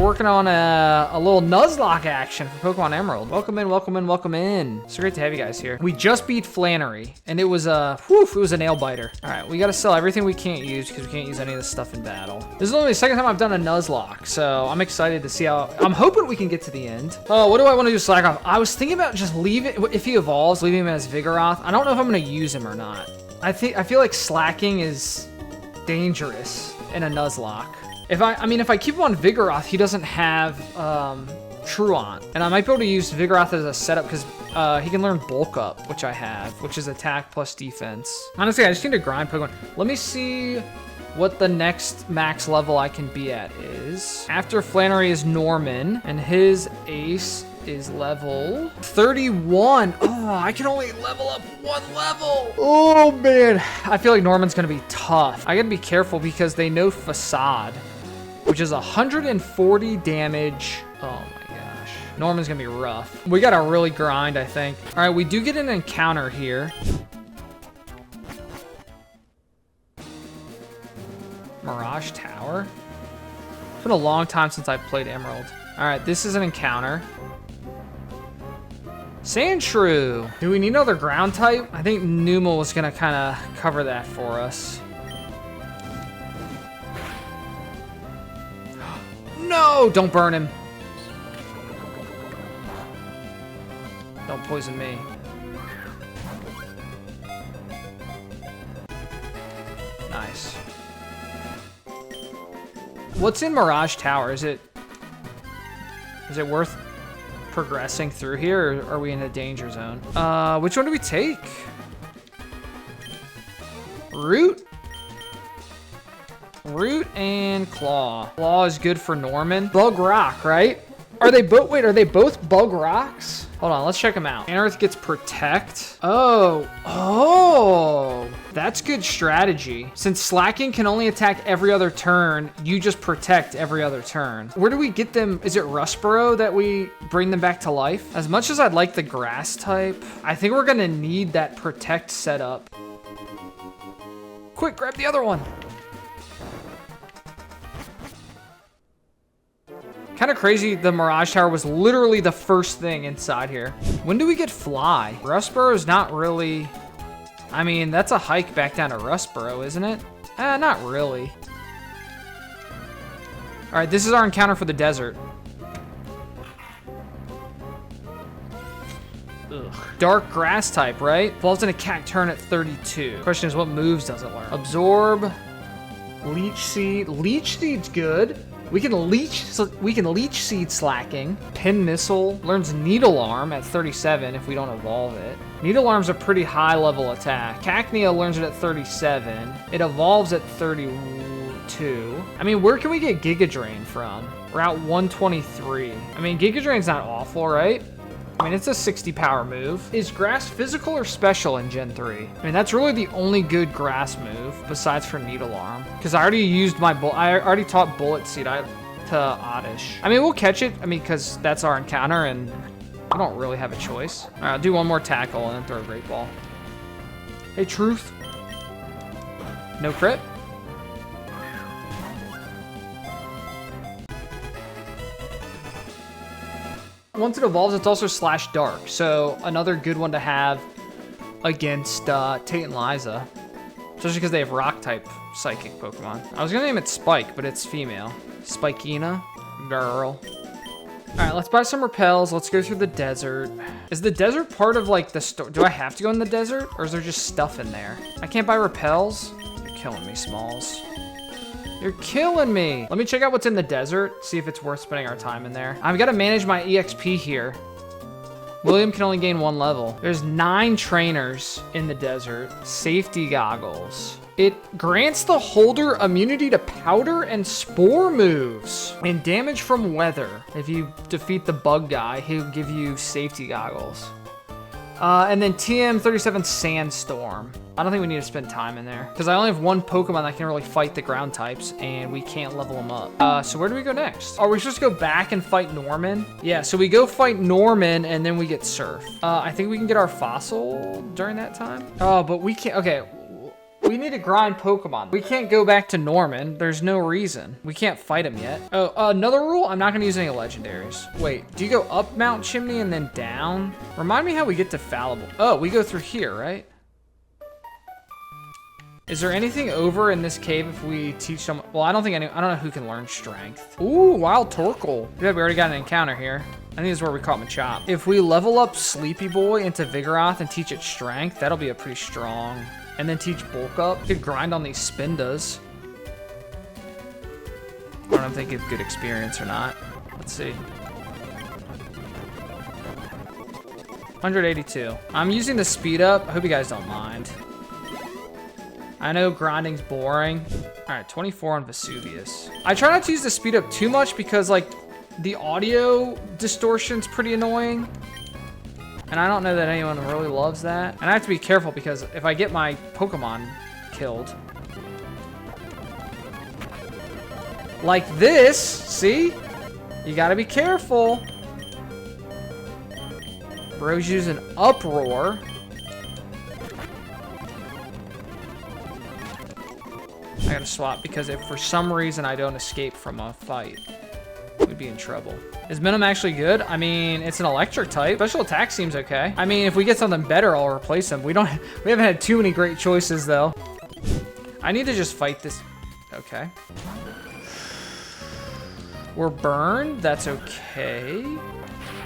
we're working on a little Nuzlocke action for Pokemon Emerald. Welcome in, welcome in, welcome in. So great to have you guys here. We just beat Flannery, and it was a nail biter. All right, we gotta sell everything we can't use because we can't use any of this stuff in battle. This is only the second time I've done a Nuzlocke, so I'm excited to see how. I'm hoping we can get to the end. Oh, what do I want to do Slack off? I was thinking about just if he evolves, leaving him as Vigoroth. I don't know if I'm gonna use him or not. I feel like slacking is dangerous in a Nuzlocke. If I keep him on Vigoroth, he doesn't have Truant, and I might be able to use Vigoroth as a setup because he can learn Bulk Up, which I have, which is attack plus defense. Honestly, I just need to grind Pokemon. Let me see what the next max level I can be at is. After Flannery is Norman, and his ace is level 31. Oh, I can only level up one level. Oh man, I feel like Norman's gonna be tough. I gotta be careful because they know Facade, which is 140 damage. Oh my gosh, Norman's gonna be rough. We gotta really grind, I think. All right, we do get an encounter here. Mirage Tower. It's been a long time since I've played Emerald. All right, this is an encounter. Sandshrew. Do we need another ground type? I think Numa was gonna kind of cover that for us. No, don't burn him. Don't poison me. Nice. What's in Mirage Tower? Is it worth progressing through here, or are we in a danger zone? Which one do we take? Root and Claw. Claw is good for Norman. Bug Rock, right? Are they both Bug Rocks? Hold on, let's check them out. Anearth gets Protect. Oh, that's good strategy. Since Slacking can only attack every other turn, you just Protect every other turn. Where do we get them? Is it Rustboro that we bring them back to life? As much as I'd like the Grass type, I think we're gonna need that Protect setup. Quick, grab the other one. Kind of crazy, the Mirage Tower was literally the first thing inside here. When do we get Fly? Rustboro is not really... I mean, that's a hike back down to Rustboro, isn't it? Not really. All right, this is our encounter for the desert. Ugh. Dark Grass type, right? Falls in a Cacturn at 32. Question is, what moves does it learn? Absorb, Leech Seed. Leech Seed's good. We can leech seed Slacking. Pin Missile learns Needle Arm at 37 if we don't evolve it. Needle Arm's a pretty high level attack. Cacnea learns it at 37. It evolves at 32. I mean, where can we get Giga Drain from? Route 123. I mean, Giga Drain's not awful, right? I mean, it's a 60 power move. Is Grass physical or special in Gen 3? I mean, that's really the only good Grass move besides for Needle Arm. Because I already used I already taught Bullet Seed to Oddish. I mean, we'll catch it. I mean, because that's our encounter and I don't really have a choice. All right, I'll do one more tackle and then throw a Great Ball. Hey, Truth. No crit? Once it evolves, it's also Slash Dark, so another good one to have against Tate and Liza, especially because they have Rock-type Psychic Pokemon. I was gonna name it Spike, but it's female. Spikina, girl. All right, let's buy some repels. Let's go through the desert. Is the desert part of like the store? Do I have to go in the desert, or is there just stuff in there? I can't buy repels. You're killing me, Smalls. You're killing me. Let me check out what's in the desert, see if it's worth spending our time in there. I've got to manage my EXP here. William can only gain 1 level. There's 9 trainers in the desert. Safety Goggles. It grants the holder immunity to powder and spore moves and damage from weather. If you defeat the bug guy, he'll give you Safety Goggles. And then TM37 Sandstorm. I don't think we need to spend time in there because I only have 1 Pokemon that can really fight the ground types and we can't level them up. So where do we go next? Are we supposed to go back and fight Norman? Yeah, so we go fight Norman and then we get Surf. I think we can get our fossil during that time. Oh, but we can't. Okay, We need to grind Pokemon. We can't go back to Norman. There's no reason. We can't fight him yet. Oh, another rule, I'm not gonna use any legendaries. Wait, do you go up Mount Chimney and then down? Remind me how we get to Fallible. Oh, we go through here, right? Is there anything over in this cave if we teach them? Well, I don't know who can learn strength. Ooh, Wild Torkoal. Yeah, we already got an encounter here. I think this is where we caught Machop. If we level up Sleepy Boy into Vigoroth and teach it strength, that'll be a pretty strong. And then teach Bulk Up. We could grind on these Spindas. I don't know if they give good experience or not. Let's see. 182. I'm using the speed up. I hope you guys don't mind. I know grinding's boring. All right, 24 on Vesuvius. I try not to use the speed up too much because like the audio distortion's pretty annoying. And I don't know that anyone really loves that. And I have to be careful because if I get my Pokemon killed. Like this, see? You gotta be careful. Bro's using Uproar. I gotta swap because if for some reason I don't escape from a fight, we'd be in trouble. Is Venom actually good? I mean, it's an electric type. Special attack seems okay. I mean, if we get something better, I'll replace him. We haven't had too many great choices though. I need to just fight this. Okay. We're burned. That's okay.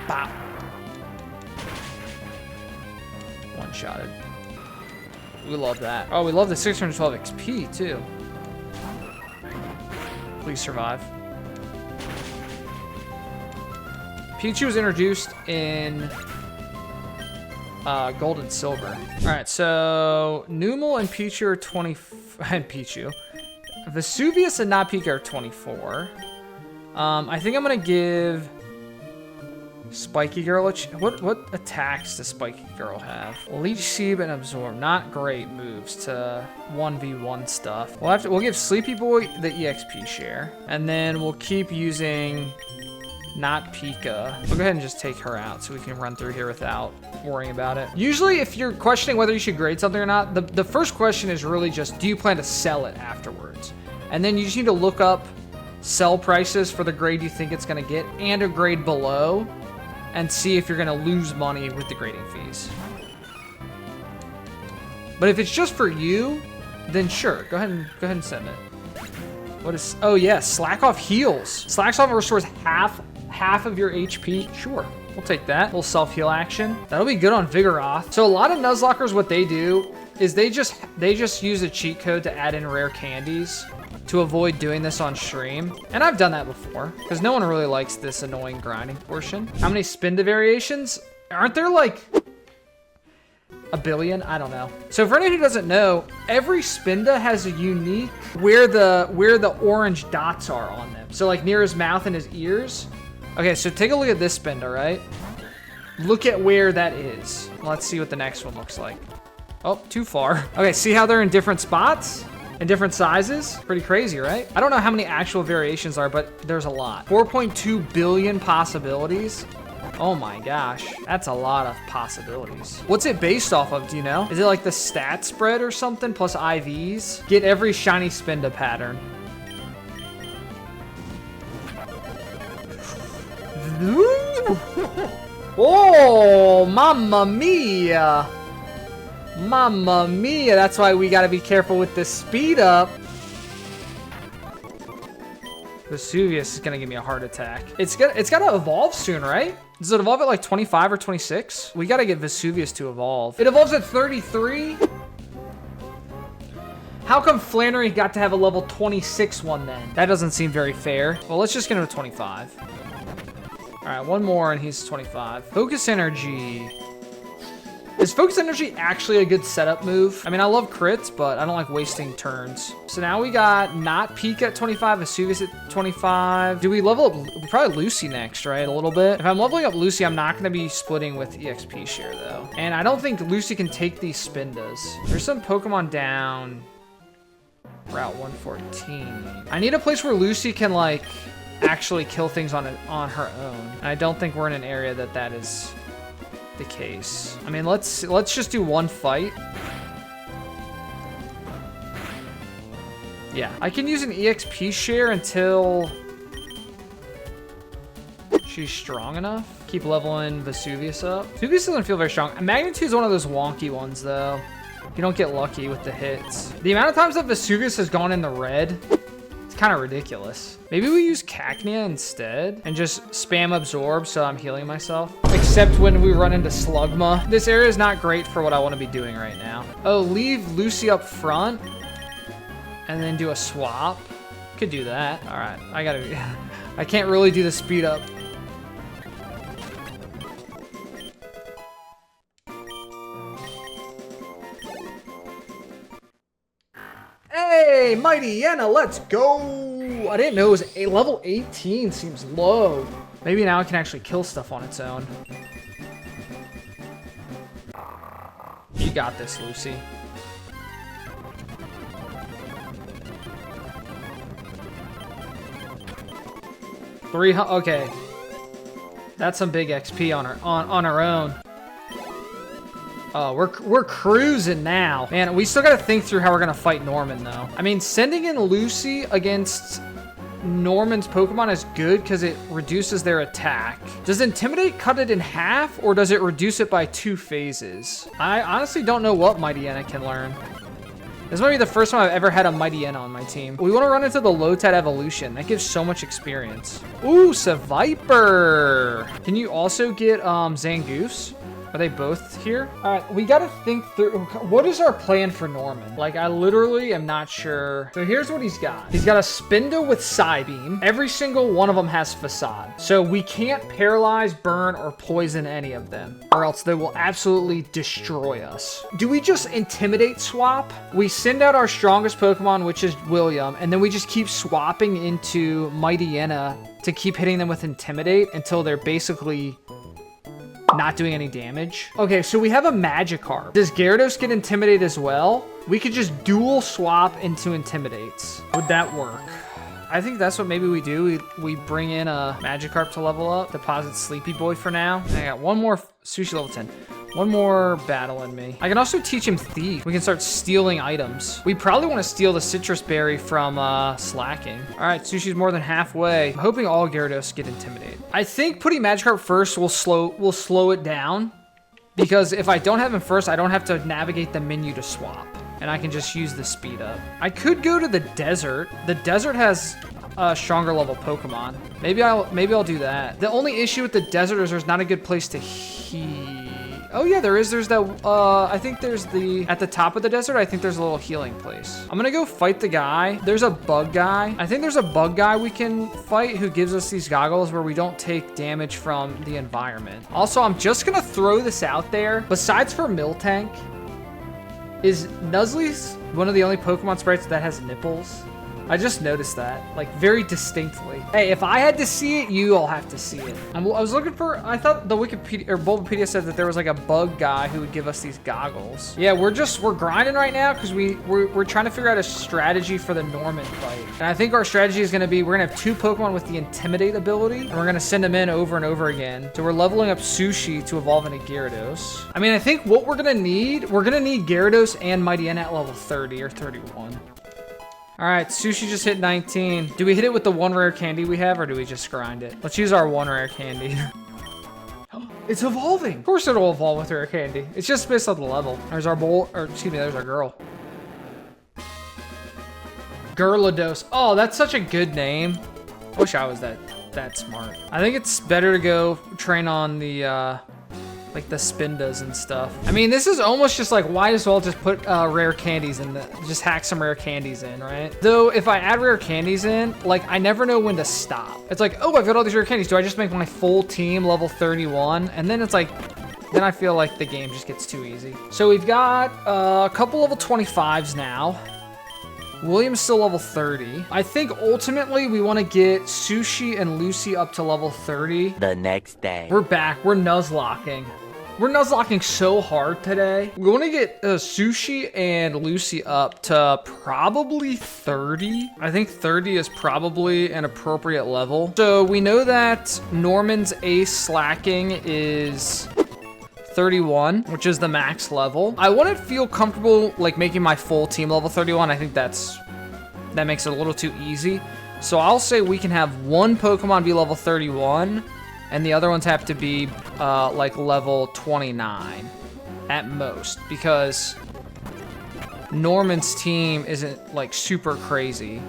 Bop. One-shotted. We love that. Oh, we love the 612 XP too. Please survive. Pichu was introduced in Gold and Silver. All right, so Numel and Pichu are 20, and Pichu. Vesuvius and not Pika are 24. I think I'm gonna give Spiky Girl what attacks does Spiky Girl have? Leech Seed and Absorb, not great moves to 1v1 stuff. We'll give Sleepy Boy the EXP share, and then we'll keep using not Pika. We'll go ahead and just take her out so we can run through here without worrying about it. Usually, if you're questioning whether you should grade something or not, the first question is really just, do you plan to sell it afterwards? And then you just need to look up sell prices for the grade you think it's gonna get and a grade below, and see if you're gonna lose money with the grading fees. But if it's just for you, then sure, go ahead and send it. What is? Oh yeah, Slack Off heals. Slack Off restores half of your HP. Sure, we'll take that. Little self-heal action. That'll be good on Vigoroth. So a lot of Nuzlockers, what they do is they just use a cheat code to add in rare candies to avoid doing this on stream. And I've done that before because no one really likes this annoying grinding portion. How many Spinda variations? Aren't there like a billion? I don't know. So for anyone who doesn't know, every Spinda has a unique where the orange dots are on them. So like near his mouth and his ears. Okay, so take a look at this Spinda, right? Look at where that is. Let's see what the next one looks like. Oh, too far. Okay, see how they're in different spots? In different sizes? Pretty crazy, right? I don't know how many actual variations are, but there's a lot. 4.2 billion possibilities. Oh my gosh, that's a lot of possibilities. What's it based off of, do you know? Is it like the stat spread or something plus IVs? Get every shiny Spinda pattern. Ooh. Oh, mamma mia. Mamma mia, that's why we gotta be careful with the speed up. Vesuvius is gonna give me a heart attack. It's gotta evolve soon, right? Does it evolve at like 25 or 26? We gotta get Vesuvius to evolve. It evolves at 33? How come Flannery got to have a level 26 one then? That doesn't seem very fair. Well, let's just get him to 25. All right, one more and he's 25. Focus Energy. Is Focus Energy actually a good setup move? I mean, I love crits, but I don't like wasting turns. So now we got not Pika at 25, Vesuvius at 25. Do we level up? Probably Lucy next, right? A little bit. If I'm leveling up Lucy, I'm not going to be splitting with EXP share, though. And I don't think Lucy can take these Spindas. There's some Pokemon down Route 114. I need a place where Lucy can, like, actually kill things on her own. And I don't think we're in an area that is the case. I mean, let's just do one fight. Yeah, I can use an EXP share until she's strong enough. Keep leveling Vesuvius up. Vesuvius doesn't feel very strong. Magnitude is one of those wonky ones, though. You don't get lucky with the hits. The amount of times that Vesuvius has gone in the red, it's kind of ridiculous. Maybe we use Cacnea instead and just spam absorb so I'm healing myself. Except when we run into Slugma. This area is not great for what I want to be doing right now. Oh, leave Lucy up front and then do a swap. Could do that. All right, I can't really do the speed up. Hey, Mighty Yenna, let's go. I didn't know it was a level 18 seems low. Maybe now it can actually kill stuff on its own. You got this, Lucy. Okay. That's some big XP on her own. Oh, we're cruising now. Man, we still gotta think through how we're gonna fight Norman, though. I mean, sending in Lucy against Norman's Pokemon is good because it reduces their attack. Does Intimidate cut it in half, or does it reduce it by 2 phases? I honestly don't know what Mighty Yenna can learn. This might be the first time I've ever had a Mighty Yenna on my team. We want to run into the Lotad evolution. That gives so much experience. Ooh, Seviper. Can you also get Zangoose? Are they both here? All right, we gotta think through, what is our plan for Norman? Like, I literally am not sure. So here's what he's got. He's got a Spinda with Psybeam. Every single one of them has Facade. So we can't paralyze, burn, or poison any of them, or else they will absolutely destroy us. Do we just Intimidate swap? We send out our strongest Pokemon, which is William, and then we just keep swapping into Mighty Yenna to keep hitting them with Intimidate until they're basically not doing any damage. Okay, so we have a Magikarp. Does Gyarados get Intimidate as well? We could just dual swap into Intimidates. Would that work? I think that's what maybe we do. We bring in a Magikarp to level up, deposit Sleepy Boy for now. I got one more Sushi level 10. One more battle in me. I can also teach him Thief. We can start stealing items. We probably want to steal the Citrus Berry from Slacking. All right, Sushi's more than halfway. I'm hoping all Gyarados get Intimidated. I think putting Magikarp first will slow it down, because if I don't have him first, I don't have to navigate the menu to swap, and I can just use the speed up. I could go to the desert. The desert has a stronger level Pokemon. Maybe I'll do that. The only issue with the desert is there's not a good place to heal. Oh yeah, there is. There's that, I think there's at the top of the desert, I think there's a little healing place. I'm gonna go fight the guy. There's a bug guy. I think there's a bug guy we can fight who gives us these goggles where we don't take damage from the environment. Also, I'm just gonna throw this out there. Besides for Miltank, is Nuzlocke one of the only Pokemon sprites that has nipples? I just noticed that, like, very distinctly. Hey, if I had to see it, you all have to see it. I was looking for, I thought the Wikipedia, or Bulbapedia said that there was like a bug guy who would give us these goggles. Yeah, we're grinding right now because we're trying to figure out a strategy for the Norman fight. And I think our strategy is gonna be, we're gonna have 2 Pokemon with the Intimidate ability, and we're gonna send them in over and over again. So we're leveling up Sushi to evolve into Gyarados. I mean, I think what we're gonna need Gyarados and Mighty Yenna at level 30 or 31. All right, Sushi just hit 19. Do we hit it with the 1 rare candy we have, or do we just grind it? Let's use our 1 rare candy. It's evolving. Of course it'll evolve with rare candy. It's just based on the level. There's our there's our girl. Gyarados. Oh, that's such a good name. I wish I was that smart. I think it's better to go train on the, like the Spindas and stuff. I mean, this is almost just like, why as well just put rare candies in just hack some rare candies in, right? Though if I add rare candies in, like I never know when to stop. It's like, oh, I've got all these rare candies. Do I just make my full team level 31? And then it's like, then I feel like the game just gets too easy. So we've got a couple level 25s now. William's still level 30. I think ultimately we want to get Sushi and Lucy up to level 30. The next day. We're back. We're Nuzlocking. We're Nuzlocking so hard today. We want to get Sushi and Lucy up to probably 30. I think 30 is probably an appropriate level. So we know that Norman's ace slacking is 31, which is the max level. I want to feel comfortable like making my full team level 31. I think that's that makes it a little too easy. So I'll say we can have one Pokemon be level 31, and the other ones have to be like level 29 at most, because Norman's team isn't like super crazy.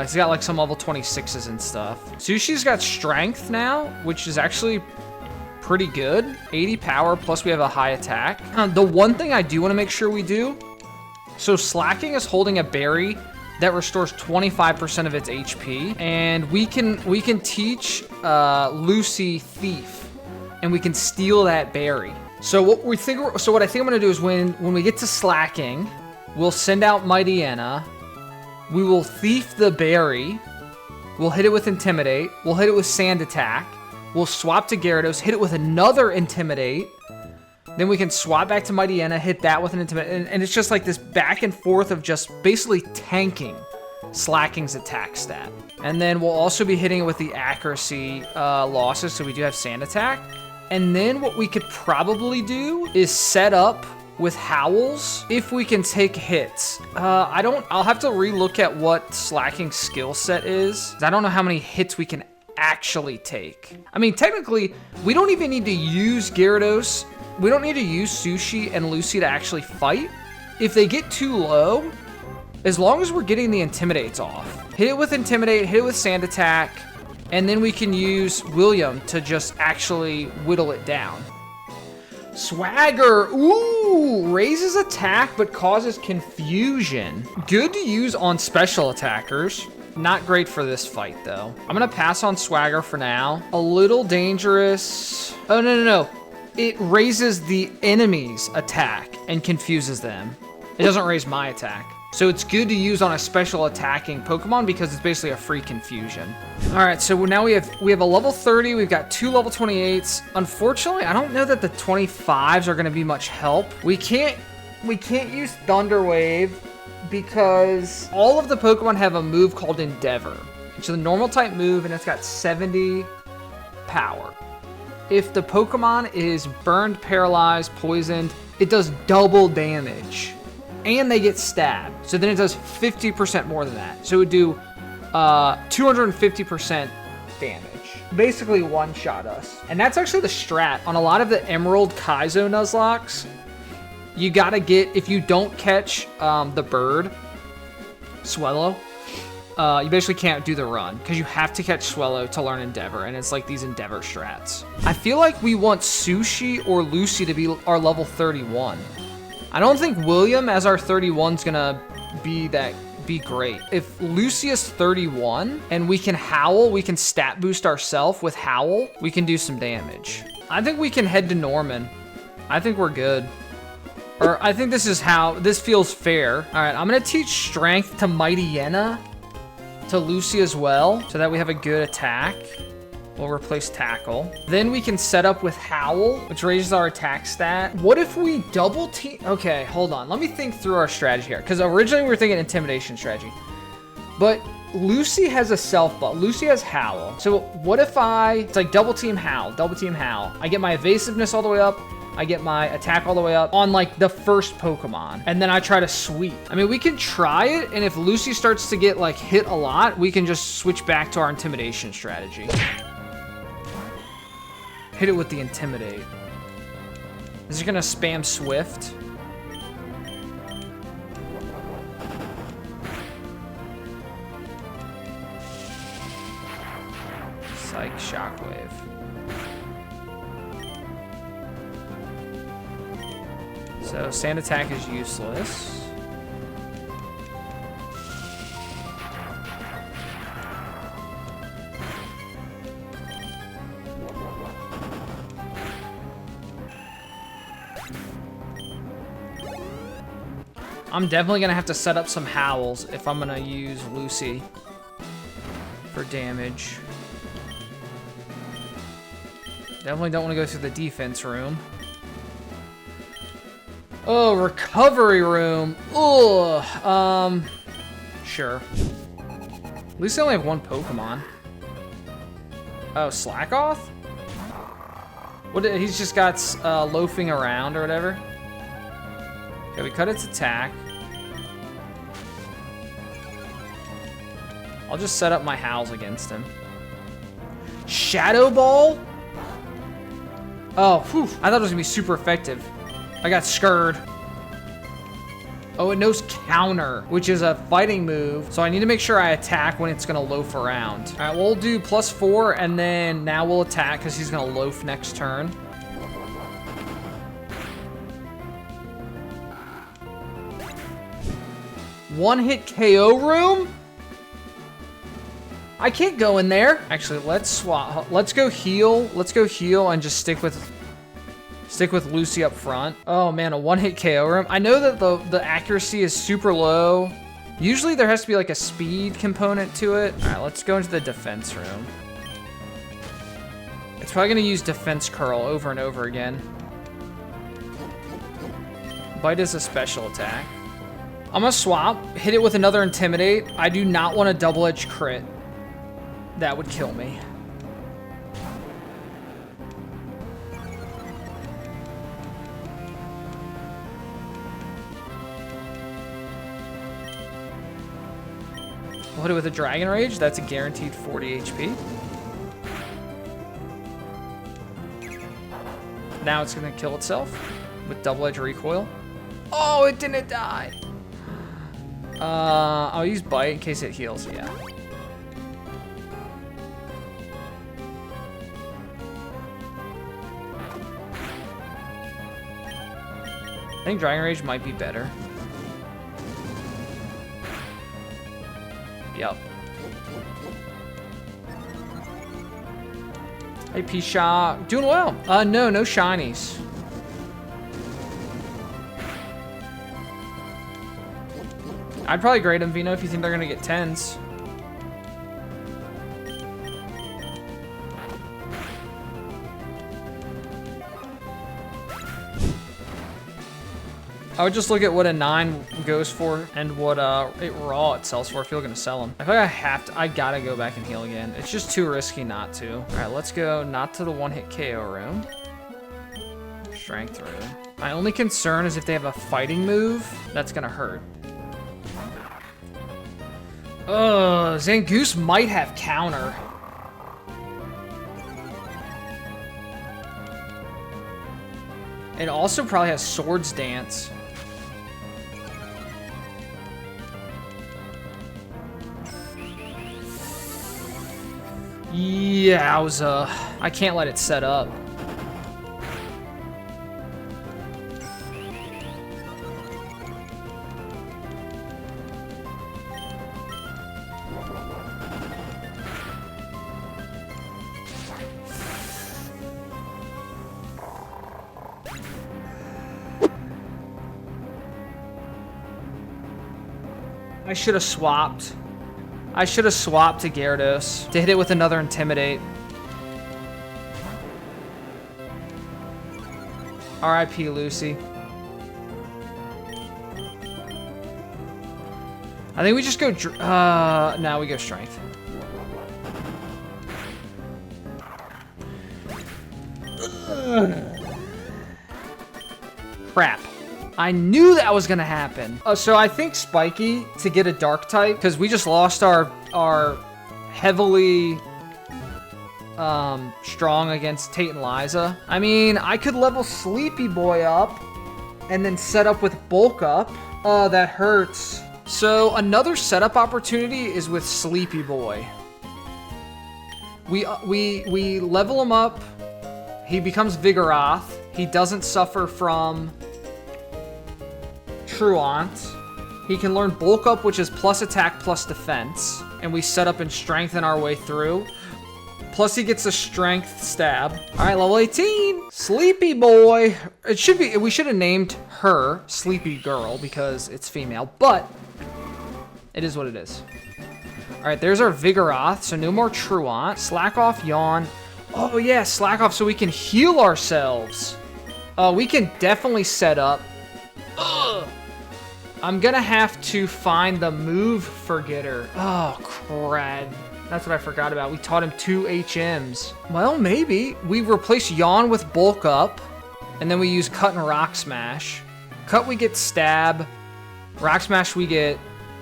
He's got like some level 26s and stuff. Sushi's got strength now, which is actually pretty good. 80 power, plus we have a high attack. The one thing I do want to make sure we do, so Slacking is holding a berry that restores 25% of its HP, and we can teach Lucy Thief, and we can steal that berry. So what I think I'm gonna do is when we get to Slacking, we'll send out Mightyena. We will thief the berry. We'll hit it with Intimidate. We'll hit it with Sand Attack. We'll swap to Gyarados, hit it with another Intimidate. Then we can swap back to Mightyena, hit that with an Intimidate. And it's just like this back and forth of just basically tanking Slacking's attack stat. And then we'll also be hitting it with the accuracy losses, so we do have Sand Attack. And then what we could probably do is set up with Howls if we can take hits. I'll have to relook at what Slacking's skill set is. I don't know how many hits we can actually take. I mean, technically, we don't even need to use Gyarados. We don't need to use Sushi and Lucy to actually fight. If they get too low, as long as we're getting the Intimidates off, hit it with Intimidate, hit it with Sand Attack, and then we can use William to just actually whittle it down. Swagger, ooh, raises attack but causes confusion. Good to use on special attackers. Not great for this fight though. I'm gonna pass on Swagger for now. A little dangerous. Oh, no. It raises the enemy's attack and confuses them. It doesn't raise my attack. So it's good to use on a special attacking Pokemon because it's basically a free confusion. All right, so now we have a level 30. We've got 2 level 28s. Unfortunately, I don't know that the 25s are gonna be much help. We can't use Thunder Wave because all of the Pokemon have a move called Endeavor. It's a normal type move and it's got 70 power. If the Pokemon is burned, paralyzed, poisoned, it does double damage. And they get stabbed. So then it does 50% more than that. So it would do 250% damage. Basically one-shot us. And that's actually the strat. On a lot of the Emerald Kaizo Nuzlocks, you gotta get, if you don't catch the bird, Swellow, you basically can't do the run because you have to catch Swellow to learn Endeavor, and it's like these Endeavor strats. I feel like we want Sushi or Lucy to be our level 31. I don't think William as our 31's gonna be great. If Lucy is 31 and we can Howl, we can stat boost ourselves with Howl, we can do some damage. I think we can head to Norman. I think we're good. Or I think this feels fair. All right, I'm gonna teach Strength to Mightyena, to Lucy as well, so that we have a good attack. We'll replace Tackle. Then we can set up with Howl, which raises our attack stat. What if we double team? Okay, hold on. Let me think through our strategy here. Because originally we were thinking Intimidation strategy. But Lucy has a self buff. Lucy has Howl. So what if it's like double team Howl, double team Howl. I get my evasiveness all the way up. I get my attack all the way up on like the first Pokemon. And then I try to sweep. I mean, we can try it. And if Lucy starts to get like hit a lot, we can just switch back to our Intimidation strategy. Hit it with the Intimidate. Is it gonna spam Swift? Psych Shockwave. So Sand Attack is useless. I'm definitely gonna have to set up some Howls if I'm gonna use Lucy for damage. Definitely don't want to go through the defense room. Oh, recovery room. Ugh. Sure. At least I only have one Pokemon. Oh, Slackoth? What? He's just got loafing around or whatever. Okay, we cut its attack. I'll just set up my howls against him. Shadow Ball? Oh, whew. I thought it was gonna be super effective. I got scared. Oh, it knows counter, which is a fighting move. So I need to make sure I attack when it's gonna loaf around. All right, we'll do +4, and then now we'll attack because he's gonna loaf next turn. One-hit KO room? I can't go in there. Actually, let's swap. Let's go heal. Let's go heal and just stick with Lucy up front. Oh man, a one-hit KO room. I know that the accuracy is super low. Usually there has to be like a speed component to it. All right, let's go into the defense room. It's probably gonna use defense curl over and over again. Bite is a special attack. I'm gonna swap, hit it with another intimidate. I do not want a double-edged crit. That would kill me. We'll hit it with a Dragon Rage. That's a guaranteed 40 HP. Now it's gonna kill itself with double-edged recoil. Oh, it didn't die. I'll use Bite in case it heals, yeah. I think Dragon Rage might be better. Yep. Hey, P-Shot. Doing well. No shinies. I'd probably grade them, Vino, if you think they're gonna get 10s. I would just look at what a 9 goes for and what it raw it sells for if you're gonna sell them. I feel like I gotta go back and heal again. It's just too risky not to. All right, let's go not to the one-hit KO room. Strength room. My only concern is if they have a fighting move, that's gonna hurt. Zangoose might have counter. It also probably has Swords Dance. Yowza. I can't let it set up. I should have swapped. I should have swapped to Gyarados to hit it with another Intimidate. R.I.P. Lucy. I think we just go... no, we go Strength. Crap. I knew that was gonna happen. So I think Spiky to get a Dark type, because we just lost our heavily strong against Tate and Liza. I mean, I could level Sleepy Boy up and then set up with Bulk Up. That hurts. So another setup opportunity is with Sleepy Boy. We level him up. He becomes Vigoroth. He doesn't suffer from Truant. He can learn Bulk Up, which is plus attack plus defense, and we set up and strengthen our way through. Plus he gets a strength stab. All right, level 18. Sleepy Boy. It should be, we should have named her Sleepy Girl because it's female, but it is what it is. All right, there's our Vigoroth, so no more Truant. Slack off, Yawn. Oh yeah, slack off so we can heal ourselves. We can definitely set up. Ugh. I'm gonna have to find the move forgetter. Oh, crud. That's what I forgot about. We taught him 2 HMs. Well, maybe. We replace Yawn with Bulk Up, and then we use Cut and Rock Smash. Cut, we get Stab. Rock Smash, we get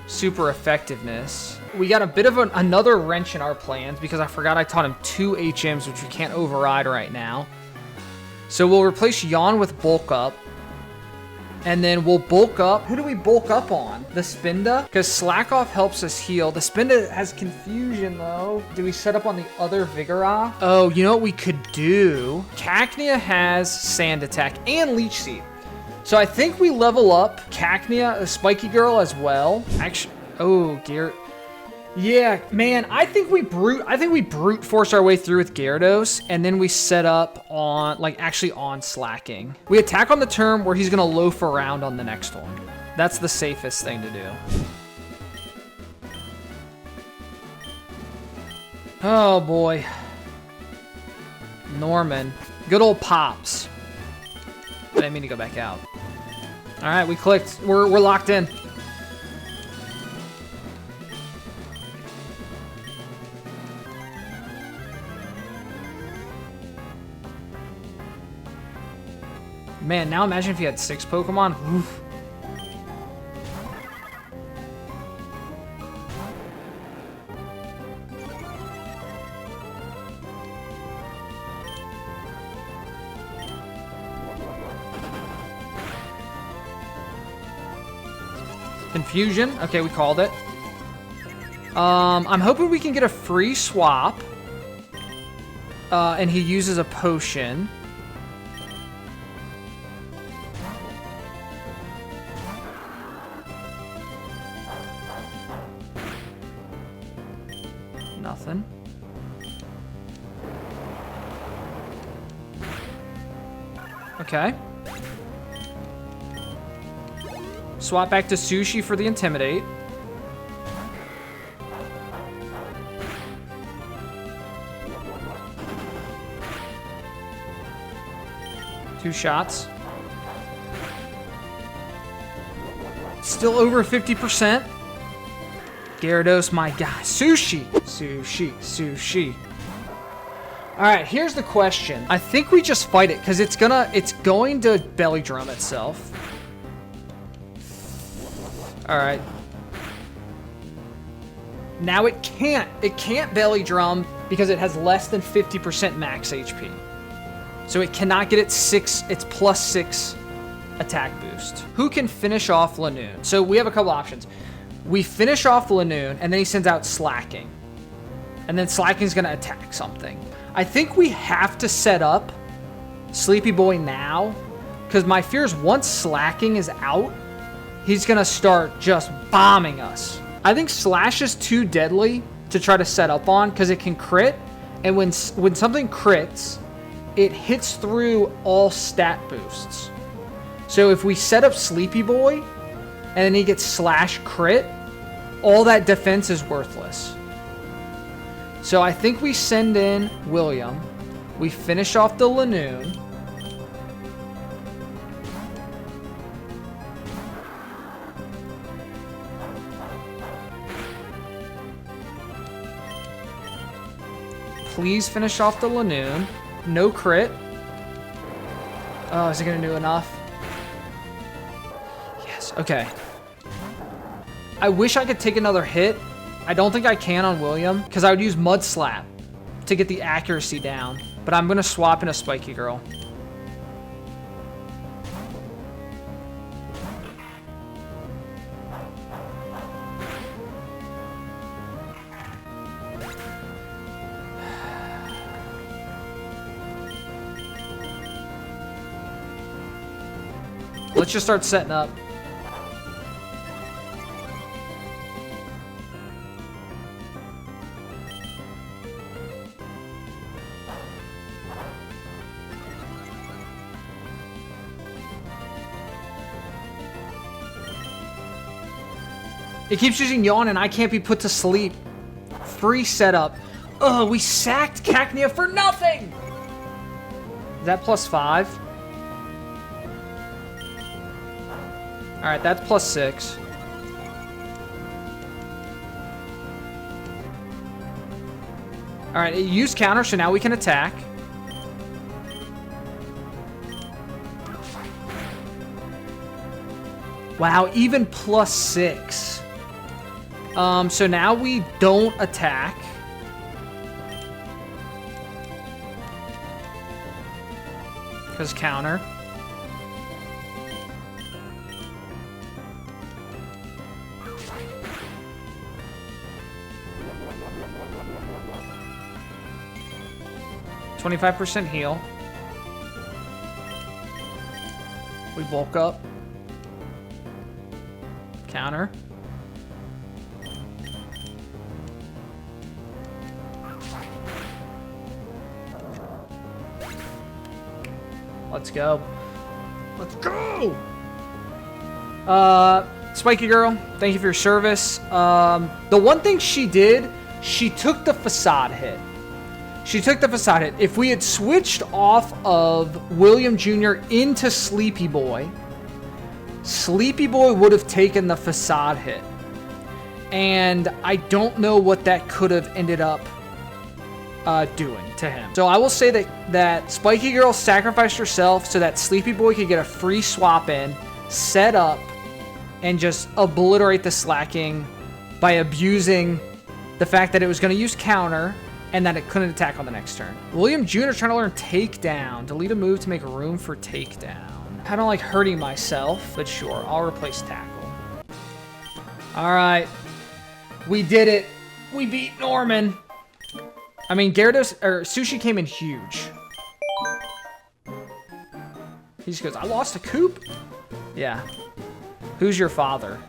super effectiveness. We got a bit of another wrench in our plans because I forgot I taught him 2 HMs, which we can't override right now. So we'll replace Yawn with Bulk Up. And then we'll bulk up. Who do we bulk up on? The Spinda? Because Slack Off helps us heal. The Spinda has Confusion, though. Do we set up on the other Vigoroth? Oh, you know what we could do? Cacnea has Sand Attack and Leech Seed. So I think we level up Cacnea, Spiky Girl, as well. Actually, oh, Garrett. Yeah, man, I think we brute force our way through with Gyarados, and then we set up on, like, actually on slacking. We attack on the turn where he's gonna loaf around on the next one. That's the safest thing to do. Oh boy. Norman. Good old Pops. I didn't mean to go back out. All right, we clicked. We're locked in. Man, now imagine if you had 6 Pokemon. Oof. Confusion. Okay, we called it. I'm hoping we can get a free swap. And he uses a potion. Nothing. Okay. Swap back to Sushi for the Intimidate. Two shots. Still over 50%. Gyarados, my God. Sushi. Sushi. Sushi. All right, here's the question. I think we just fight it because it's going to belly drum itself. All right. Now it can't belly drum because it has less than 50% max HP. So it cannot get its +6 attack boost. Who can finish off Lanoon? So we have a couple options. We finish off Lanoon, and then he sends out Slacking. And then Slacking's gonna attack something. I think we have to set up Sleepy Boy now, because my fear is once Slacking is out, he's gonna start just bombing us. I think Slash is too deadly to try to set up on, because it can crit, and when something crits, it hits through all stat boosts. So if we set up Sleepy Boy, and then he gets Slash crit, all that defense is worthless. So I think we send in William. We finish off the Lanoon. Please finish off the Lanoon. No crit. Oh, is it going to do enough? Yes, okay. I wish I could take another hit. I don't think I can on William, because I would use Mud Slap to get the accuracy down. But I'm going to swap in a Spiky Girl. Let's just start setting up. It keeps using Yawn and I can't be put to sleep. Free setup. Oh, we sacked Cacnea for nothing! Is that +5? Alright, that's +6. Alright, it used counter, so now we can attack. Wow, even +6. So now we don't attack. Because counter. %25 heal. We bulk up. Counter. Let's go. Let's go! Spiky Girl, thank you for your service. The one thing she did, she took the facade hit. She took the facade hit. If we had switched off of William Jr. into Sleepy Boy, Sleepy Boy would have taken the facade hit. And I don't know what that could have ended up doing to him. So I will say that Spiky Girl sacrificed herself so that Sleepy Boy could get a free swap in, set up, and just obliterate the slacking by abusing the fact that it was going to use counter and that it couldn't attack on the next turn. William Jr. trying to learn takedown. Delete a move to make room for takedown. I don't like hurting myself, but sure, I'll replace tackle. All right, we did it. We beat Norman. I mean, Sushi came in huge. He just goes, I lost a Coop? Yeah. Who's your father?